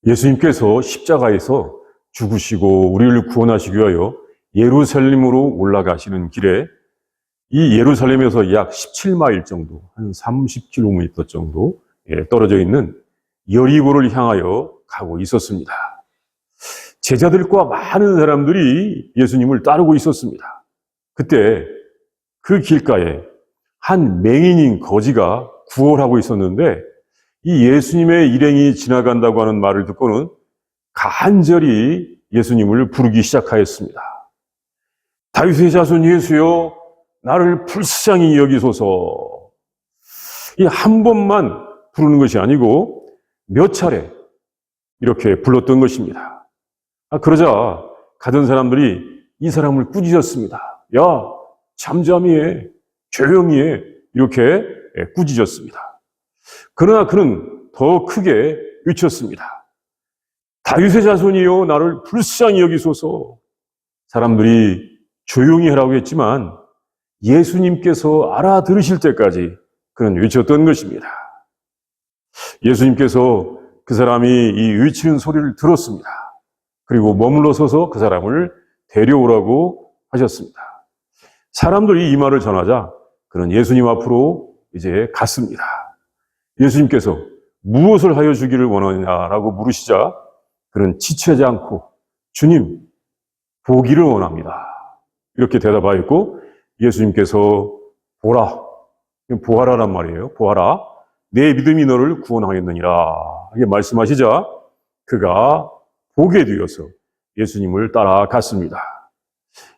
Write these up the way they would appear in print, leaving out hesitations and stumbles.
예수님께서 십자가에서 죽으시고 우리를 구원하시기 위하여 예루살렘으로 올라가시는 길에 이 예루살렘에서 약 17마일 정도, 한 30km 정도 떨어져 있는 여리고를 향하여 가고 있었습니다. 제자들과 많은 사람들이 예수님을 따르고 있었습니다. 그때 그 길가에 한 맹인인 거지가 구걸하고 있었는데 이 예수님의 일행이 지나간다고 하는 말을 듣고는 간절히 예수님을 부르기 시작하였습니다. 다윗의 자손 예수여, 나를 불쌍히 여기소서. 이 한 번만 부르는 것이 아니고 몇 차례 이렇게 불렀던 것입니다. 그러자 가던 사람들이 이 사람을 꾸짖었습니다. 야, 잠잠히 해, 조용히 해, 이렇게 꾸짖었습니다. 그러나 그는 더 크게 외쳤습니다. 다윗의 자손이여, 나를 불쌍히 여기소서. 사람들이 조용히 하라고 했지만 예수님께서 알아들으실 때까지 그는 외쳤던 것입니다. 예수님께서 그 사람이 이 외치는 소리를 들었습니다. 그리고 머물러 서서 그 사람을 데려오라고 하셨습니다. 사람들이 이 말을 전하자 그는 예수님 앞으로 이제 갔습니다. 예수님께서 무엇을 하여 주기를 원하느냐라고 물으시자 그는 지체하지 않고 주님, 보기를 원합니다. 이렇게 대답하였고 예수님께서 보아라란 말이에요. 보아라, 내 믿음이 너를 구원하였느니라. 이렇게 말씀하시자 그가 보게 되어서 예수님을 따라갔습니다.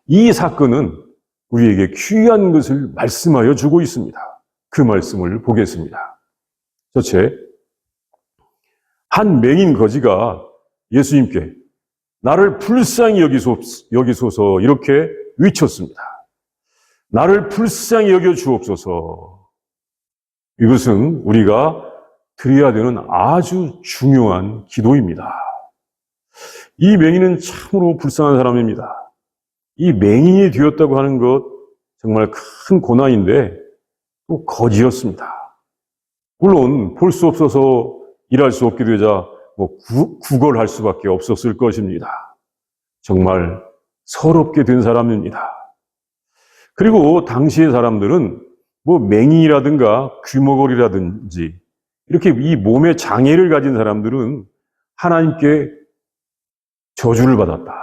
이 사건은 우리에게 귀한 것을 말씀하여 주고 있습니다. 그 말씀을 보겠습니다. 첫째, 한 맹인 거지가 예수님께 나를 불쌍히 여기소서 이렇게 외쳤습니다. 나를 불쌍히 여겨 주옵소서. 이것은 우리가 드려야 되는 아주 중요한 기도입니다. 이 맹인은 참으로 불쌍한 사람입니다. 이 맹인이 되었다고 하는 것 정말 큰 고난인데 또 거지였습니다. 물론 볼 수 없어서 일할 수 없게 되자 구걸할 수밖에 없었을 것입니다. 정말 서럽게 된 사람입니다. 그리고 당시의 사람들은 맹인이라든가 귀머거리라든지 이렇게 이 몸에 장애를 가진 사람들은 하나님께 저주를 받았다.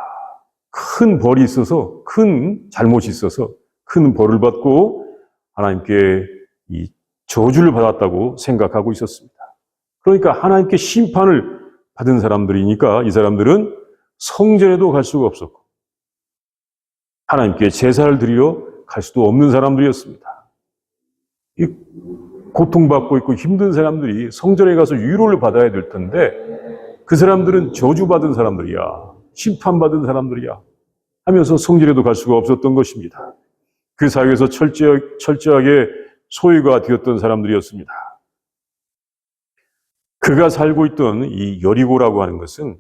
큰 벌이 있어서, 큰 잘못이 있어서 큰 벌을 받고 하나님께 이 저주를 받았다고 생각하고 있었습니다. 그러니까 하나님께 심판을 받은 사람들이니까 이 사람들은 성전에도 갈 수가 없었고 하나님께 제사를 드리러 갈 수도 없는 사람들이었습니다. 이 고통받고 있고 힘든 사람들이 성전에 가서 위로를 받아야 될 텐데 그 사람들은 저주받은 사람들이야, 심판받은 사람들이야 하면서 성전에도 갈 수가 없었던 것입니다. 그 사회에서 철저하게 소외가 되었던 사람들이었습니다. 그가 살고 있던 이 여리고라고 하는 것은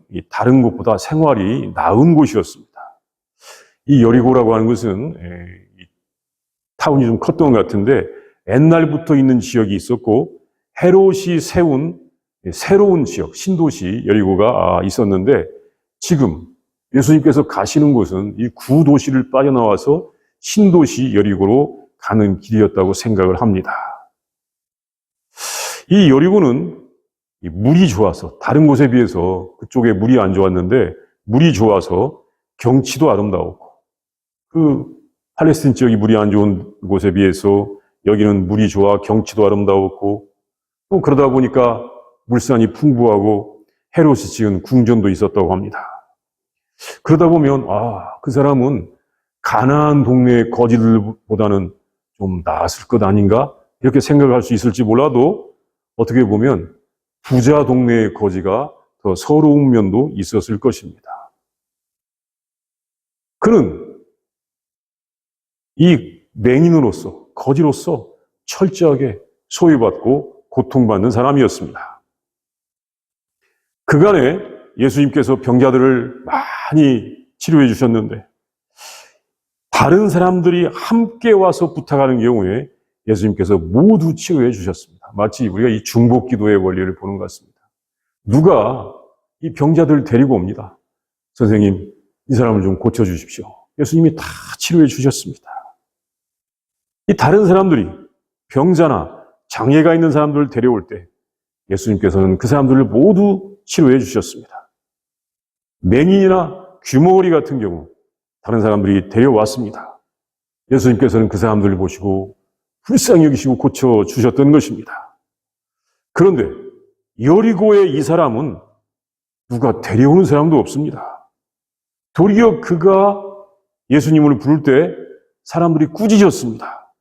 이 다른 곳보다 생활이 나은 곳이었습니다. 이 여리고라고 하는 것은 타운이 좀 컸던 것 같은데 옛날부터 있는 지역이 있었고 헤롯이 세운 새로운 지역, 신도시 여리고가 있었는데 지금 예수님께서 가시는 곳은 이 구도시를 빠져나와서 신도시 여리고로 가는 길이었다고 생각을 합니다. 이 여리고는 물이 좋아서 다른 곳에 비해서 그쪽에 물이 안 좋았는데 물이 좋아서 경치도 아름다웠고 그 팔레스틴 지역이 물이 안 좋은 곳에 비해서 여기는 물이 좋아 경치도 아름다웠고 또 그러다 보니까 물산이 풍부하고 헤롯이 지은 궁전도 있었다고 합니다. 그러다 보면 그 사람은 가나안 동네의 거지들보다는 좀 나았을 것 아닌가 이렇게 생각할 수 있을지 몰라도 어떻게 보면 부자 동네의 거지가 더 서러운 면도 있었을 것입니다. 그는 이 맹인으로서, 거지로서 철저하게 소외받고 고통받는 사람이었습니다. 그간에 예수님께서 병자들을 많이 치료해 주셨는데 다른 사람들이 함께 와서 부탁하는 경우에 예수님께서 모두 치료해 주셨습니다. 마치 우리가 이 중복 기도의 원리를 보는 것 같습니다. 누가 이 병자들을 데리고 옵니다. 선생님, 이 사람을 좀 고쳐주십시오. 예수님이 다 치료해 주셨습니다. 이 다른 사람들이 병자나 장애가 있는 사람들을 데려올 때 예수님께서는 그 사람들을 모두 치료해 주셨습니다. 맹인이나 귀머거리 같은 경우 다른 사람들이 데려왔습니다. 예수님께서는 그 사람들을 보시고 불쌍히 여기시고 고쳐주셨던 것입니다. 그런데 여리고의 이 사람은 누가 데려오는 사람도 없습니다. 도리어 그가 예수님을 부를 때 사람들이 꾸짖었습니다.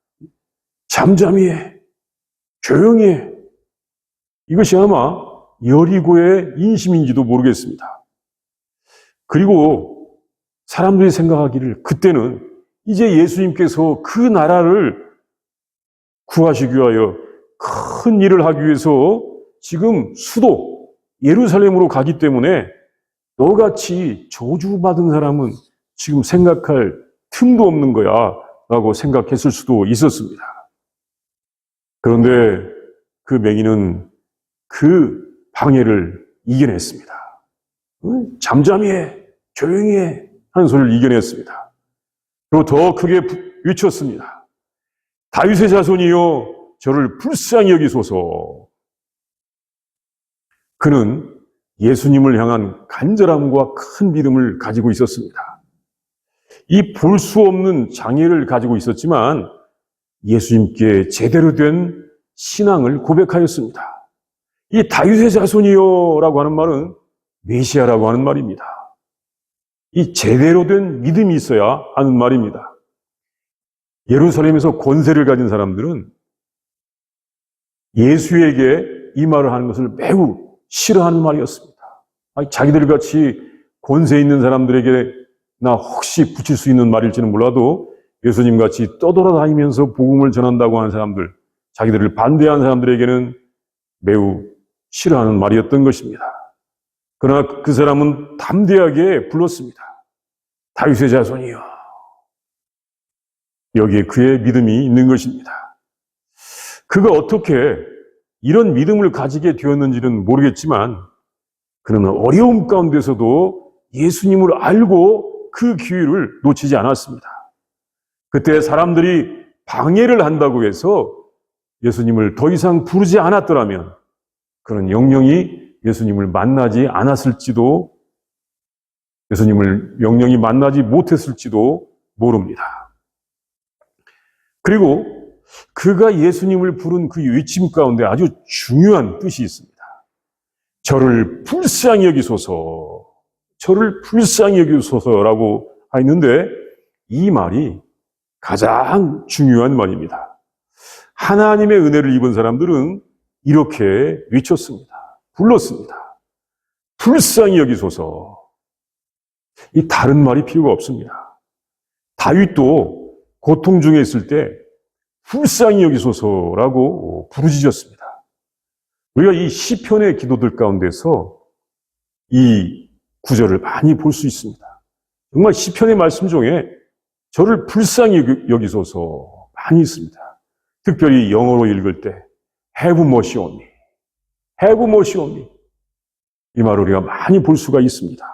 잠잠히 해. 조용히 해. 이것이 아마 여리고의 인심인지도 모르겠습니다. 그리고 사람들이 생각하기를 그때는 이제 예수님께서 그 나라를 구하시기 위하여 큰 일을 하기 위해서 지금 수도 예루살렘으로 가기 때문에 너같이 저주받은 사람은 지금 생각할 틈도 없는 거야 라고 생각했을 수도 있었습니다. 그런데 그 맹인은 그 방해를 이겨냈습니다. 잠잠히 해, 조용히 해 하는 소리를 이겨냈습니다. 그리고 더 크게 외쳤습니다. 다윗의 자손이여 저를 불쌍히 여기소서. 그는 예수님을 향한 간절함과 큰 믿음을 가지고 있었습니다. 이 볼 수 없는 장애를 가지고 있었지만 예수님께 제대로 된 신앙을 고백하였습니다. 이 다윗의 자손이여라고 하는 말은 메시아라고 하는 말입니다. 이 제대로 된 믿음이 있어야 하는 말입니다. 예루살렘에서 권세를 가진 사람들은 예수에게 이 말을 하는 것을 매우 싫어하는 말이었습니다. 자기들 같이 권세 있는 사람들에게 나 혹시 붙일 수 있는 말일지는 몰라도 예수님 같이 떠돌아다니면서 복음을 전한다고 하는 사람들, 자기들을 반대하는 사람들에게는 매우 싫어하는 말이었던 것입니다. 그러나 그 사람은 담대하게 불렀습니다. 다윗의 자손이여. 여기에 그의 믿음이 있는 것입니다. 그가 어떻게 이런 믿음을 가지게 되었는지는 모르겠지만 그는 어려움 가운데서도 예수님을 알고 그 기회를 놓치지 않았습니다. 그때 사람들이 방해를 한다고 해서 예수님을 더 이상 부르지 않았더라면 그는 영영이 예수님을 만나지 않았을지도, 예수님을 영영이 만나지 못했을지도 모릅니다. 그리고 그가 예수님을 부른 그 외침 가운데 아주 중요한 뜻이 있습니다. 저를 불쌍히 여기소서, 저를 불쌍히 여기소서라고 하였는데 이 말이 가장 중요한 말입니다. 하나님의 은혜를 입은 사람들은 이렇게 외쳤습니다. 불렀습니다. 불쌍히 여기소서. 이 다른 말이 필요가 없습니다. 다윗도 고통 중에 있을 때 불쌍히 여기소서라고 부르짖었습니다. 우리가 이 시편의 기도들 가운데서 이 구절을 많이 볼 수 있습니다. 정말 시편의 말씀 중에 저를 불쌍히 여기소서 많이 있습니다. 특별히 영어로 읽을 때 Have mercy on me, Have mercy on me 이 말을 우리가 많이 볼 수가 있습니다.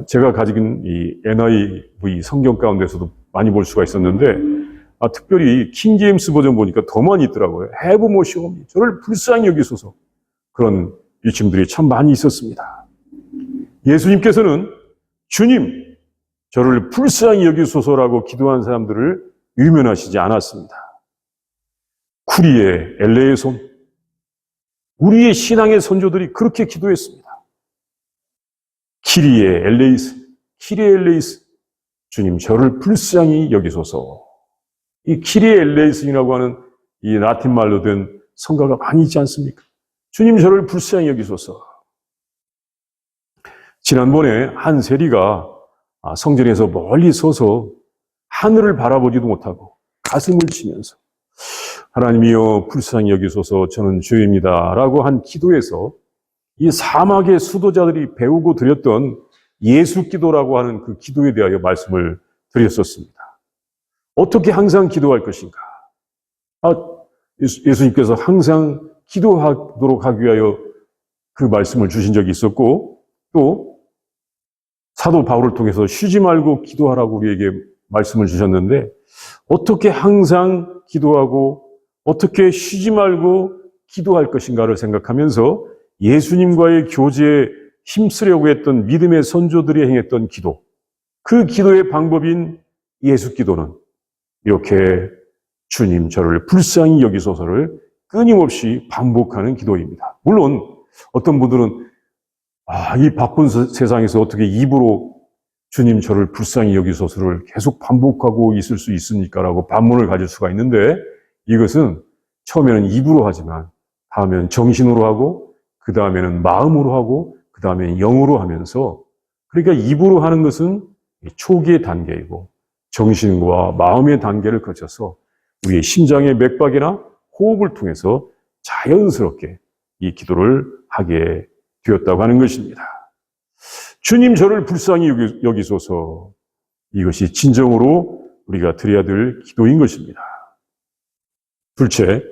제가 가진 이 NIV 성경 가운데서도 많이 볼 수가 있었는데 특별히 킹 제임스 버전 보니까 더 많이 있더라고요. Have mercy on me, 저를 불쌍히 여기소서. 그런 일침들이 참 많이 있었습니다. 예수님께서는 주님, 저를 불쌍히 여기소서라고 기도한 사람들을 외면하시지 않았습니다. 쿠리의 엘레손, 우리의 신앙의 선조들이 그렇게 기도했습니다. 키리의 엘레이스, 주님 저를 불쌍히 여기소서. 이 키리의 엘레이슨이라고 하는 이 라틴 말로 된 성가가 많이 있지 않습니까? 주님 저를 불쌍히 여기소서. 지난번에 한 세리가 성전에서 멀리 서서 하늘을 바라보지도 못하고 가슴을 치면서 하나님이여 불쌍히 여기소서 저는 죄입니다 라고 한 기도에서 이 사막의 수도자들이 배우고 드렸던 예수 기도라고 하는 그 기도에 대하여 말씀을 드렸었습니다. 어떻게 항상 기도할 것인가? 예수님께서 항상 기도하도록 하기 위하여 그 말씀을 주신 적이 있었고, 또 사도 바울을 통해서 쉬지 말고 기도하라고 우리에게 말씀을 주셨는데, 어떻게 항상 기도하고 어떻게 쉬지 말고 기도할 것인가를 생각하면서 예수님과의 교제에 힘쓰려고 했던 믿음의 선조들이 행했던 기도, 그 기도의 방법인 예수 기도는 이렇게 주님 저를 불쌍히 여기소서를 끊임없이 반복하는 기도입니다. 물론 어떤 분들은 이 바쁜 세상에서 어떻게 입으로 주님 저를 불쌍히 여기소서를 계속 반복하고 있을 수 있습니까? 라고 반문을 가질 수가 있는데, 이것은 처음에는 입으로 하지만 다음에는 정신으로 하고 그 다음에는 마음으로 하고 그 다음에는 영으로 하면서, 그러니까 입으로 하는 것은 초기의 단계이고 정신과 마음의 단계를 거쳐서 우리의 심장의 맥박이나 호흡을 통해서 자연스럽게 이 기도를 하게 되었다고 하는 것입니다. 주님 저를 불쌍히 여기소서, 이것이 진정으로 우리가 드려야 될 기도인 것입니다. 둘째,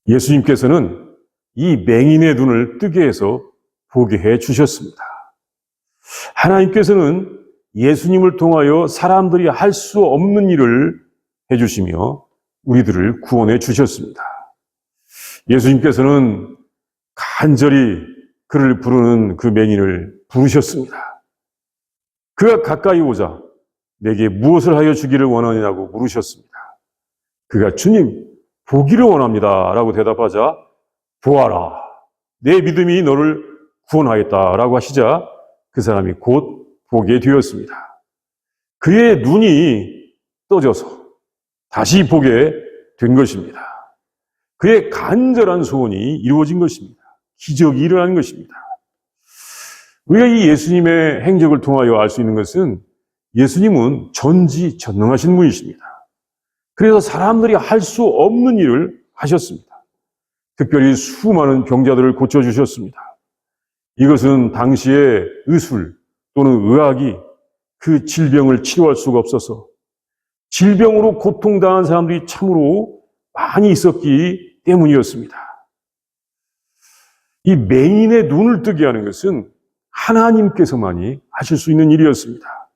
예수님께서는 이 맹인의 눈을 뜨게 해서 보게 해 주셨습니다. 하나님께서는 예수님을 통하여 사람들이 할 수 없는 일을 해주시며 우리들을 구원해 주셨습니다. 예수님께서는 간절히 그를 부르는 그 맹인을 부르셨습니다. 그가 가까이 오자 내게 무엇을 하여 주기를 원하느냐고 물으셨습니다. 그가 주님 보기를 원합니다 라고 대답하자, 보아라 내 믿음이 너를 구원하였다 라고 하시자 그 사람이 곧 보게 되었습니다. 그의 눈이 떠져서 다시 보게 된 것입니다. 그의 간절한 소원이 이루어진 것입니다. 기적이 일어난 것입니다. 우리가 이 예수님의 행적을 통하여 알 수 있는 것은 예수님은 전지전능하신 분이십니다. 그래서 사람들이 할 수 없는 일을 하셨습니다. 특별히 수많은 병자들을 고쳐주셨습니다. 이것은 당시에 의술 또는 의학이 그 질병을 치료할 수가 없어서 질병으로 고통당한 사람들이 참으로 많이 있었기 때문이었습니다. 이 맹인의 눈을 뜨게 하는 것은 하나님께서만이 하실 수 있는 일이었습니다.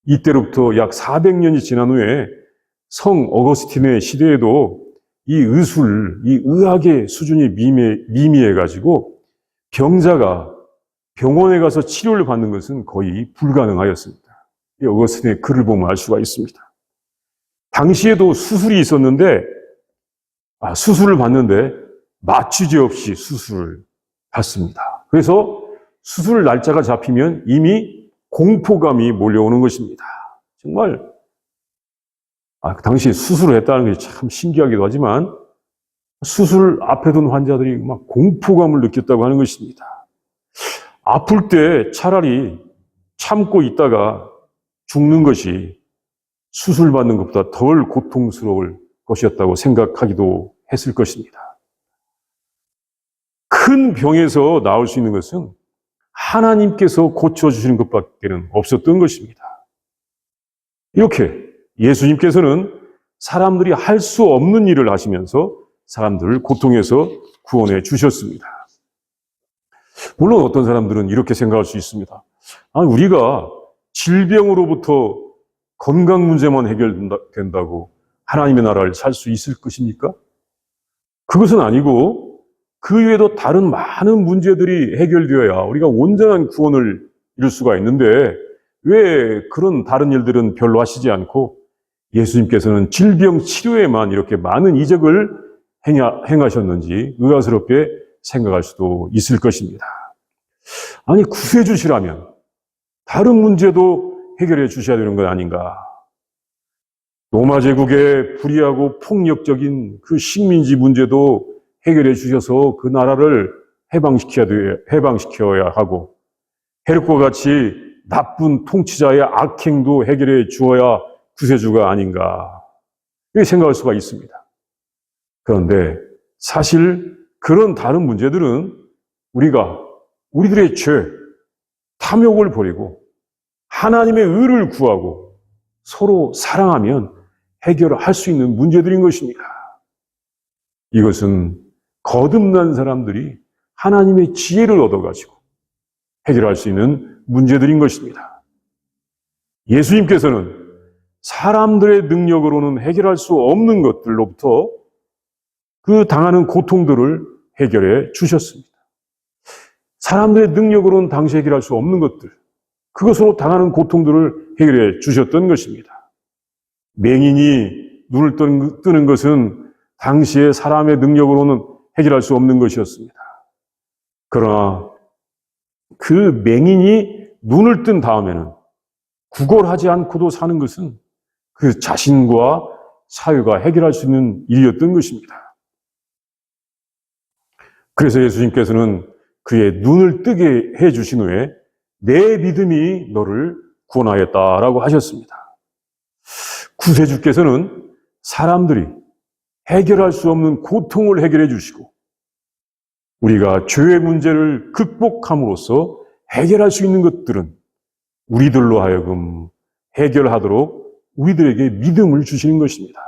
이때로부터 약 400년이 지난 후에 성 어거스틴의 시대에도 이 의술, 이 의학의 수준이 미미해가지고 병자가 병원에 가서 치료를 받는 것은 거의 불가능하였습니다. 이 어거스틴의 글을 보면 알 수가 있습니다. 당시에도 수술이 있었는데, 수술을 받는데 맞추지 없이 수술을 받습니다. 그래서 수술 날짜가 잡히면 이미 공포감이 몰려오는 것입니다. 정말 그 당시에 수술을 했다는 것이 참 신기하기도 하지만 수술 앞에 둔 환자들이 막 공포감을 느꼈다고 하는 것입니다. 아플 때 차라리 참고 있다가 죽는 것이 수술 받는 것보다 덜 고통스러울 것이었다고 생각하기도 했을 것입니다. 큰 병에서 나올 수 있는 것은 하나님께서 고쳐주시는 것밖에는 없었던 것입니다. 이렇게 예수님께서는 사람들이 할 수 없는 일을 하시면서 사람들을 고통에서 구원해 주셨습니다. 물론 어떤 사람들은 이렇게 생각할 수 있습니다. 우리가 질병으로부터 건강 문제만 해결된다고 하나님의 나라를 살 수 있을 것입니까? 그것은 아니고 그 외에도 다른 많은 문제들이 해결되어야 우리가 온전한 구원을 이룰 수가 있는데, 왜 그런 다른 일들은 별로 하시지 않고 예수님께서는 질병 치료에만 이렇게 많은 이적을 행하셨는지 의아스럽게 생각할 수도 있을 것입니다. 구세주시라면 다른 문제도 해결해 주셔야 되는 것 아닌가? 로마 제국의 불의하고 폭력적인 그 식민지 문제도 해결해 주셔서 그 나라를 해방시켜야 하고, 헤롯과 같이 나쁜 통치자의 악행도 해결해 주어야 구세주가 아닌가, 이렇게 생각할 수가 있습니다. 그런데 사실 그런 다른 문제들은 우리들의 죄, 탐욕을 버리고 하나님의 의를 구하고 서로 사랑하면 해결할 수 있는 문제들인 것입니다. 이것은 거듭난 사람들이 하나님의 지혜를 얻어가지고 해결할 수 있는 문제들인 것입니다. 예수님께서는 사람들의 능력으로는 해결할 수 없는 것들로부터 그 당하는 고통들을 해결해 주셨습니다. 사람들의 능력으로는 당시 해결할 수 없는 것들, 그것으로 당하는 고통들을 해결해 주셨던 것입니다. 맹인이 눈을 뜨는 것은 당시에 사람의 능력으로는 해결할 수 없는 것이었습니다. 그러나 그 맹인이 눈을 뜬 다음에는 구걸하지 않고도 사는 것은 그 자신과 사회가 해결할 수 있는 일이었던 것입니다. 그래서 예수님께서는 그의 눈을 뜨게 해주신 후에 내 믿음이 너를 구원하였다라고 하셨습니다. 구세주께서는 사람들이 해결할 수 없는 고통을 해결해 주시고 우리가 죄의 문제를 극복함으로써 해결할 수 있는 것들은 우리들로 하여금 해결하도록 우리들에게 믿음을 주시는 것입니다.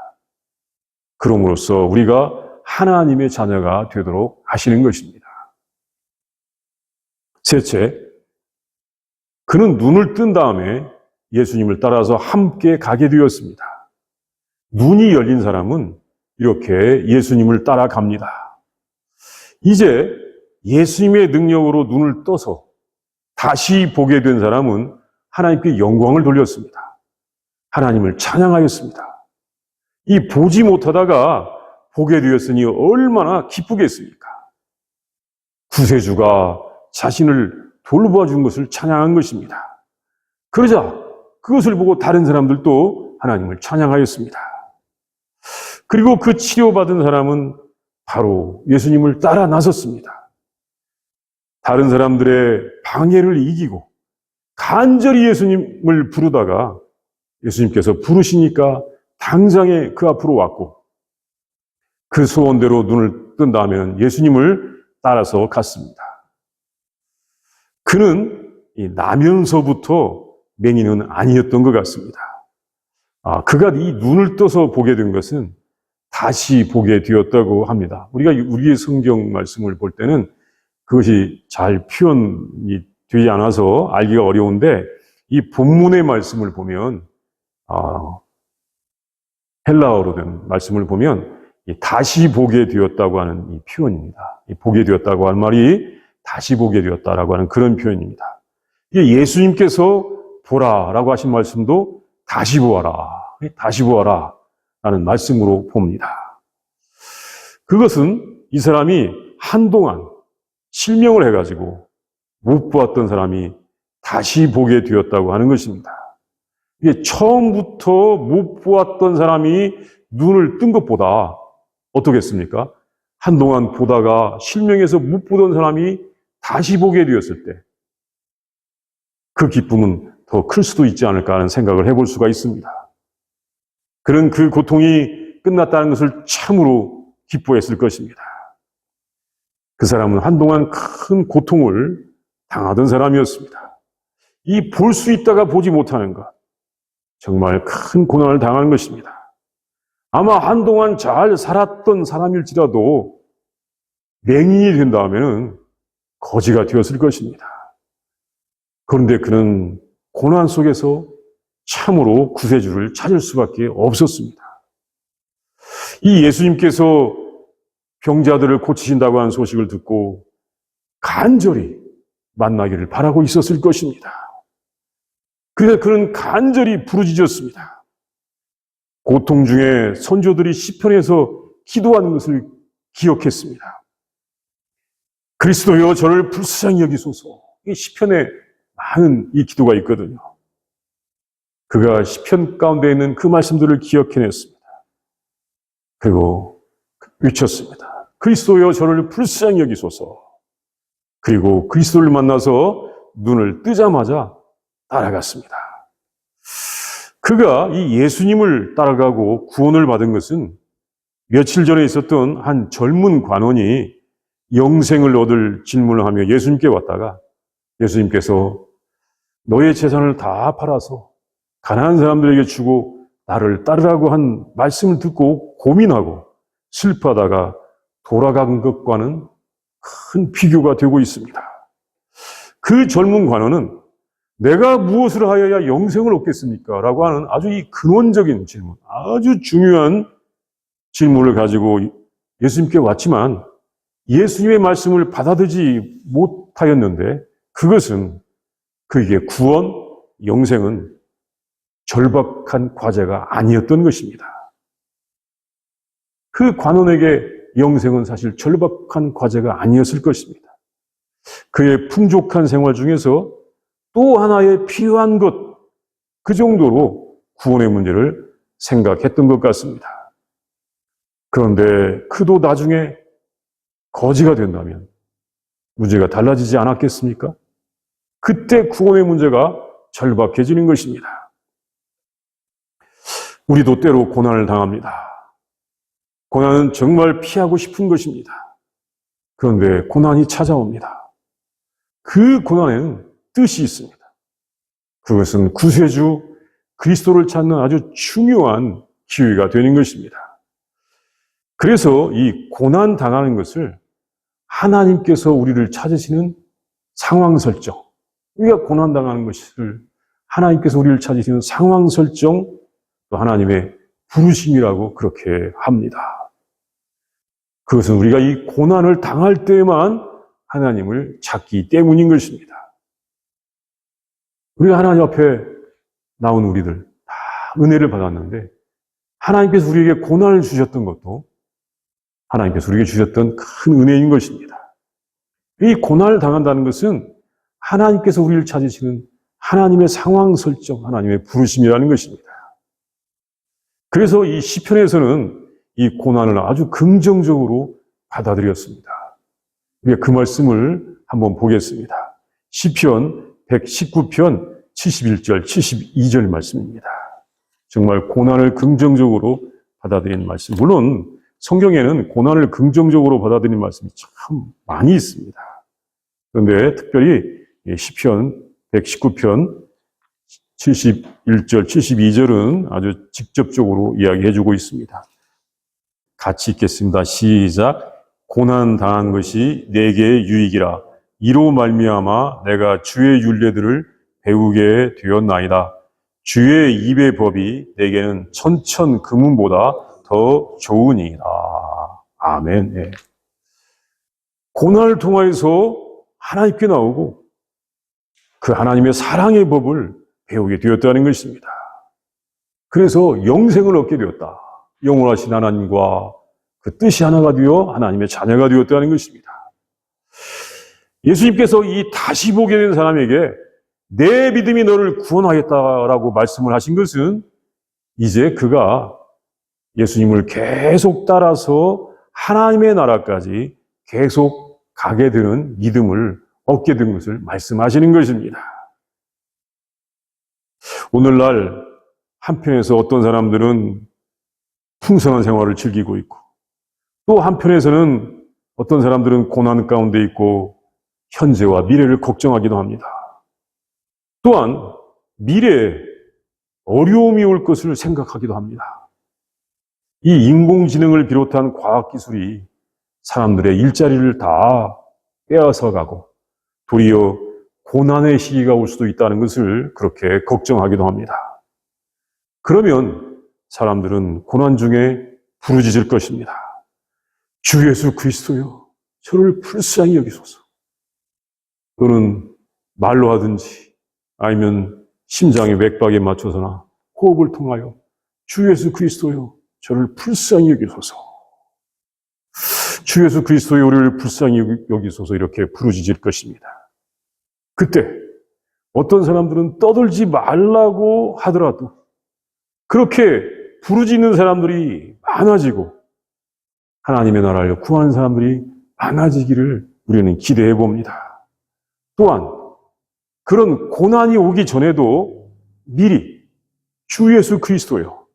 그럼으로써 우리가 하나님의 자녀가 되도록 하시는 것입니다. 셋째, 그는 눈을 뜬 다음에 예수님을 따라서 함께 가게 되었습니다. 눈이 열린 사람은 이렇게 예수님을 따라갑니다. 이제 예수님의 능력으로 눈을 떠서 다시 보게 된 사람은 하나님께 영광을 돌렸습니다. 하나님을 찬양하였습니다. 이 보지 못하다가 보게 되었으니 얼마나 기쁘겠습니까? 구세주가 자신을 돌보아 준 것을 찬양한 것입니다. 그러자 그것을 보고 다른 사람들도 하나님을 찬양하였습니다. 그리고 그 치료받은 사람은 바로 예수님을 따라 나섰습니다. 다른 사람들의 방해를 이기고 간절히 예수님을 부르다가 예수님께서 부르시니까 당장에 그 앞으로 왔고 그 소원대로 눈을 뜬 다음에는 예수님을 따라서 갔습니다. 그는 나면서부터 맹인은 아니었던 것 같습니다. 그가 이 눈을 떠서 보게 된 것은 다시 보게 되었다고 합니다. 우리가 우리의 성경 말씀을 볼 때는 그것이 잘 표현이 되지 않아서 알기가 어려운데 이 본문의 말씀을 보면 헬라어로 된 말씀을 보면 다시 보게 되었다고 하는 이 표현입니다. 보게 되었다고 하는 말이 다시 보게 되었다라고 하는 그런 표현입니다. 예수님께서 보라라고 하신 말씀도 다시 보아라, 다시 보아라 라는 말씀으로 봅니다. 그것은 이 사람이 한동안 실명을 해가지고 못 보았던 사람이 다시 보게 되었다고 하는 것입니다. 이게 처음부터 못 보았던 사람이 눈을 뜬 것보다 어떻겠습니까? 한동안 보다가 실명해서 못 보던 사람이 다시 보게 되었을 때 그 기쁨은 더 클 수도 있지 않을까 하는 생각을 해볼 수가 있습니다. 그는 그 고통이 끝났다는 것을 참으로 기뻐했을 것입니다. 그 사람은 한동안 큰 고통을 당하던 사람이었습니다. 이 볼 수 있다가 보지 못하는 것, 정말 큰 고난을 당한 것입니다. 아마 한동안 잘 살았던 사람일지라도 맹인이 된 다음에는 거지가 되었을 것입니다. 그런데 그는 고난 속에서 참으로 구세주를 찾을 수밖에 없었습니다. 이 예수님께서 병자들을 고치신다고 하는 소식을 듣고 간절히 만나기를 바라고 있었을 것입니다. 그래서 그는 간절히 부르짖었습니다. 고통 중에 선조들이 시편에서 기도하는 것을 기억했습니다. 그리스도여 저를 불쌍히 여기소서. 이 시편에 많은 이 기도가 있거든요. 그가 시편 가운데 있는 그 말씀들을 기억해냈습니다. 그리고 외쳤습니다. 그리스도여 저를 불쌍히 여기소서. 그리고 그리스도를 만나서 눈을 뜨자마자 따라갔습니다. 그가 이 예수님을 따라가고 구원을 받은 것은 며칠 전에 있었던 한 젊은 관원이 영생을 얻을 질문을 하며 예수님께 왔다가 예수님께서 너의 재산을 다 팔아서 가난한 사람들에게 주고 나를 따르라고 한 말씀을 듣고 고민하고 슬퍼하다가 돌아간 것과는 큰 비교가 되고 있습니다. 그 젊은 관원은 내가 무엇을 하여야 영생을 얻겠습니까? 라고 하는 아주 이 근원적인 질문, 아주 중요한 질문을 가지고 예수님께 왔지만 예수님의 말씀을 받아들이지 못하였는데 그것은 그에게 구원, 영생은 절박한 과제가 아니었던 것입니다. 그 관원에게 영생은 사실 절박한 과제가 아니었을 것입니다. 그의 풍족한 생활 중에서 또 하나의 필요한 것, 그 정도로 구원의 문제를 생각했던 것 같습니다. 그런데 그도 나중에 거지가 된다면 문제가 달라지지 않았겠습니까? 그때 구원의 문제가 절박해지는 것입니다. 우리도 때로 고난을 당합니다. 고난은 정말 피하고 싶은 것입니다. 그런데 고난이 찾아옵니다. 그 고난에는 뜻이 있습니다. 그것은 구세주 그리스도를 찾는 아주 중요한 기회가 되는 것입니다. 그래서 이 고난 당하는 것을 하나님께서 우리를 찾으시는 상황 설정, 우리가 고난 당하는 것을 하나님께서 우리를 찾으시는 상황 설정, 또 하나님의 부르심이라고 그렇게 합니다. 그것은 우리가 이 고난을 당할 때만 하나님을 찾기 때문인 것입니다. 우리가 하나님 앞에 나온 우리들 다 은혜를 받았는데 하나님께서 우리에게 고난을 주셨던 것도 하나님께서 우리에게 주셨던 큰 은혜인 것입니다. 이 고난을 당한다는 것은 하나님께서 우리를 찾으시는 하나님의 상황 설정, 하나님의 부르심이라는 것입니다. 그래서 이 시편에서는 이 고난을 아주 긍정적으로 받아들였습니다. 우리가 그 말씀을 한번 보겠습니다. 시편 119편 71절, 72절 말씀입니다. 정말 고난을 긍정적으로 받아들이는 말씀. 물론 성경에는 고난을 긍정적으로 받아들이는 말씀이 참 많이 있습니다. 그런데 특별히 시편 119편 71절, 72절은 아주 직접적으로 이야기해주고 있습니다. 같이 읽겠습니다. 시작. 고난 당한 것이 내게 유익이라. 이로 말미암아 내가 주의 율례들을 배우게 되었나이다. 주의 입의 법이 내게는 천천 금은보다 더 좋으니이다. 아멘. 네. 고난을 통하여서 하나님께 나오고 그 하나님의 사랑의 법을 배우게 되었다는 것입니다. 그래서 영생을 얻게 되었다. 영원하신 하나님과 그 뜻이 하나가 되어 하나님의 자녀가 되었다는 것입니다. 예수님께서 이 다시 보게 된 사람에게 내 믿음이 너를 구원하겠다라고 말씀을 하신 것은 이제 그가 예수님을 계속 따라서 하나님의 나라까지 계속 가게 되는 믿음을 얻게 된 것을 말씀하시는 것입니다. 오늘날 한편에서 어떤 사람들은 풍성한 생활을 즐기고 있고 또 한편에서는 어떤 사람들은 고난 가운데 있고 현재와 미래를 걱정하기도 합니다. 또한 미래에 어려움이 올 것을 생각하기도 합니다. 이 인공지능을 비롯한 과학기술이 사람들의 일자리를 다 빼앗아가고 도리어 고난의 시기가 올 수도 있다는 것을 그렇게 걱정하기도 합니다. 그러면 사람들은 고난 중에 부르짖을 것입니다. 주 예수 그리스도여, 저를 불쌍히 여기소서. 또는 말로 하든지 아니면 심장의 맥박에 맞춰서나 호흡을 통하여 주 예수 그리스도여, 저를 불쌍히 여기소서. 주 예수 그리스도여, 우리를 불쌍히 여기소서 이렇게 부르짖을 것입니다. 그때 어떤 사람들은 떠들지 말라고 하더라도 그렇게 부르짖는 사람들이 많아지고 하나님의 나라를 구하는 사람들이 많아지기를 우리는 기대해 봅니다. 또한 그런 고난이 오기 전에도 미리 주 예수 그리스도여,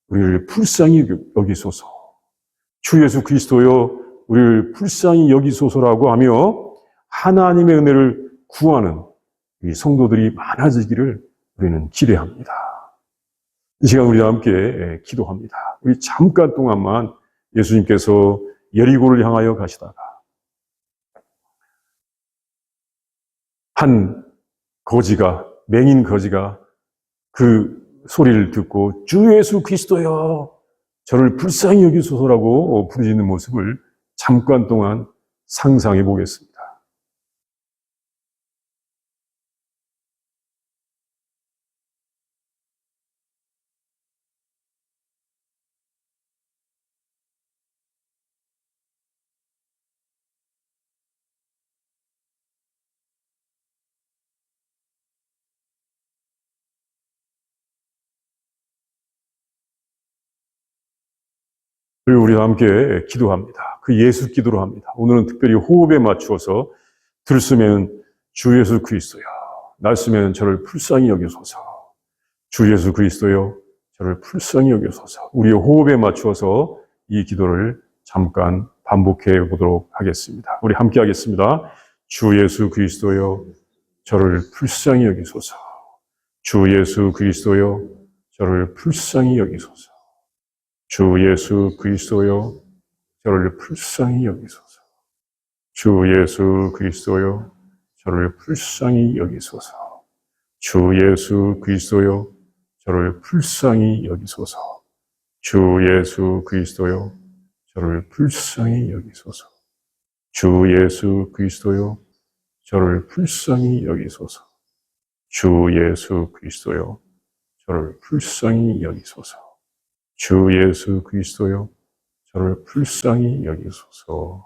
우리를 불쌍히 여기소서. 주 예수 그리스도여, 우리를 불쌍히 여기소서라고 하며 하나님의 은혜를 구하는 이 성도들이 많아지기를 우리는 기대합니다. 이 시간 우리 함께 기도합니다. 우리 잠깐 동안만 예수님께서 여리고를 향하여 가시다가 한 거지가, 맹인 거지가 그 소리를 듣고 주 예수 그리스도여 저를 불쌍히 여기소서라고 부르짖는 모습을 잠깐 동안 상상해 보겠습니다. 그리고 우리와 함께 기도합니다. 그 예수 기도로 합니다. 오늘은 특별히 호흡에 맞추어서 들으면 주 예수 그리스도여 날쓰면 저를 불쌍히 여기소서. 주 예수 그리스도여 저를 불쌍히 여기소서. 우리의 호흡에 맞추어서 이 기도를 잠깐 반복해 보도록 하겠습니다. 우리 함께 하겠습니다. 주 예수 그리스도여 저를 불쌍히 여기소서. 주 예수 그리스도여 저를 불쌍히 여기소서. 주 예수 그리스도여 저를 불쌍히 여기소서. 주 예수 그리스도여 저를 불쌍히 여기소서. 주 예수 그리스도여 저를 불쌍히 여기소서. 주 예수 그리스도여 저를 불쌍히 여기소서. 주 예수 그리스도여 저를 불쌍히 여기소서. 주 예수 그리스도여 저를 불쌍히 여기소서. 주 예수 그리스도여 저를 불쌍히 여기소서.